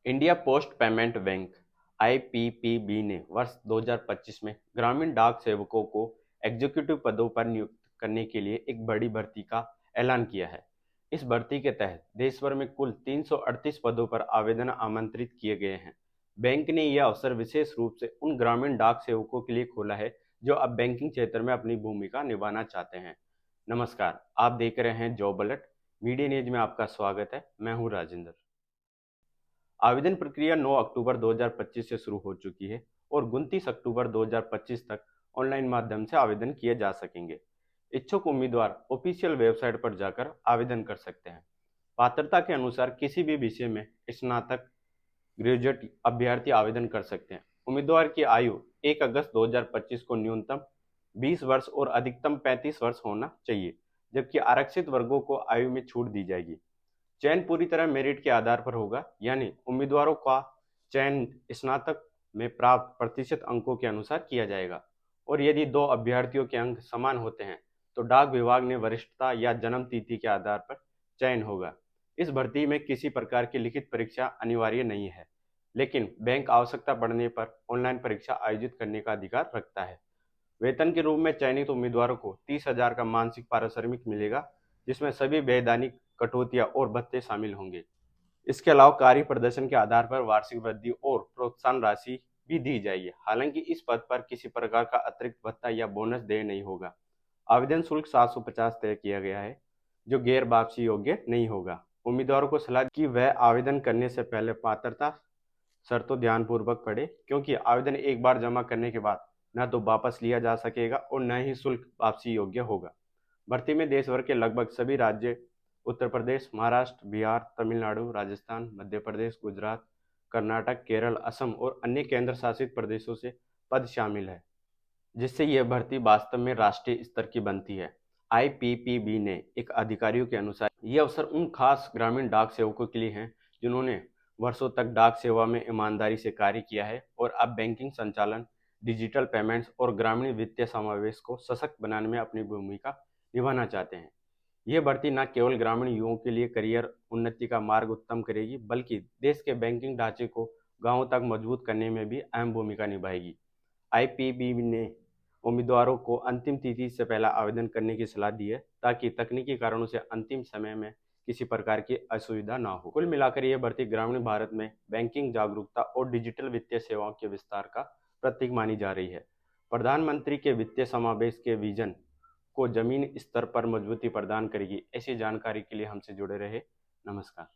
India post payment bank IPPB ने वर्ष 2025 में ग्रामीण डाक सेवकों को एग्जीक्यूटिव पदों पर नियुक्त करने के लिए एक बड़ी भर्ती का ऐलान किया है। इस भर्ती के तहत देश भर में कुल 338 पदों पर आवेदन आमंत्रित किए गए हैं। बैंक ने यह अवसर विशेष रूप से उन ग्रामीण डाक सेवकों के लिए खोला है जो अब बैंकिंग क्षेत्र में अपनी भूमिका निभाना चाहते हैं। नमस्कार, आप देख रहे हैं जॉब अलर्ट मीडिया न्यूज में आपका स्वागत है। मैं हूं राजेंद्र। आवेदन प्रक्रिया 9 अक्टूबर 2025 से शुरू हो चुकी है और 29 अक्टूबर 2025 तक ऑनलाइन माध्यम से आवेदन किए जा सकेंगे। इच्छुक उम्मीदवार ऑफिशियल वेबसाइट पर जाकर आवेदन कर सकते हैं। पात्रता के अनुसार किसी भी विषय में स्नातक ग्रेजुएट अभ्यर्थी आवेदन कर सकते हैं। उम्मीदवार की आयु 1 अगस्त 2025 को न्यूनतम 20 वर्ष और अधिकतम 35 वर्ष होना चाहिए, जबकि आरक्षित वर्गों को आयु में छूट दी जाएगी। चयन पूरी तरह मेरिट के आधार पर होगा, यानी उम्मीदवारों का चयन स्नातक में प्राप्त प्रतिशत अंकों के अनुसार किया जाएगा और यदि दो अभ्यर्थियों के अंक समान होते हैं तो डाक विभाग ने वरिष्ठता या जन्म तिथि के आधार पर चयन होगा। इस भर्ती में किसी प्रकार की लिखित परीक्षा अनिवार्य नहीं है, लेकिन बैंक आवश्यकता पड़ने पर ऑनलाइन परीक्षा आयोजित करने का अधिकार रखता है। वेतन के रूप में चयनित उम्मीदवारों को 30,000 का मासिक पारिश्रमिक मिलेगा, जिसमें सभी वैधानिक कटौतियां और भत्ते शामिल होंगे। इसके अलावा कार्य प्रदर्शन के आधार पर वार्षिक वृद्धि और प्रोत्साहन राशि भी दी जाएगी। हालांकि इस पद पर किसी प्रकार का अतिरिक्त भत्ता या बोनस देय नहीं होगा। आवेदन शुल्क 750 तय किया गया है, जो गैर वापसी योग्य नहीं होगा। उम्मीदवारों को सलाह कि वह आवेदन करने से पहले पात्रता शर्तों ध्यानपूर्वक पढ़े, क्योंकि आवेदन एक बार जमा करने के बाद न तो वापस लिया जा सकेगा और न ही शुल्क वापसी योग्य होगा। भर्ती में देश भर के लगभग सभी राज्य उत्तर प्रदेश, महाराष्ट्र, बिहार, तमिलनाडु, राजस्थान, मध्य प्रदेश, गुजरात, कर्नाटक, केरल, असम और अन्य केंद्र शासित प्रदेशों से पद शामिल है, जिससे यह भर्ती वास्तव में राष्ट्रीय स्तर की बनती है। आईपीपीबी ने एक अधिकारियों के अनुसार ये अवसर उन खास ग्रामीण डाक सेवकों के लिए हैं जिन्होंने वर्षों तक डाक सेवा में ईमानदारी से कार्य किया है और अब बैंकिंग संचालन, डिजिटल पेमेंट्स और ग्रामीण वित्तीय समावेश को सशक्त बनाने में अपनी भूमिका निभाना चाहते हैं। यह भर्ती न केवल ग्रामीण युवाओं के लिए करियर उन्नति का मार्ग उत्तम करेगी, बल्कि देश के बैंकिंग ढांचे को गांवों तक मजबूत करने में भी अहम भूमिका निभाएगी। आईपीबी ने उम्मीदवारों को अंतिम तिथि से पहले आवेदन करने की सलाह दी है, ताकि तकनीकी कारणों से अंतिम समय में किसी प्रकार की असुविधा न हो। कुल मिलाकर यह भर्ती ग्रामीण भारत में बैंकिंग जागरूकता और डिजिटल वित्तीय सेवाओं के विस्तार का प्रतीक मानी जा रही है। प्रधानमंत्री के वित्तीय समावेश के विजन को जमीन स्तर पर मजबूती प्रदान करेगी। ऐसी जानकारी के लिए हमसे जुड़े रहे। नमस्कार।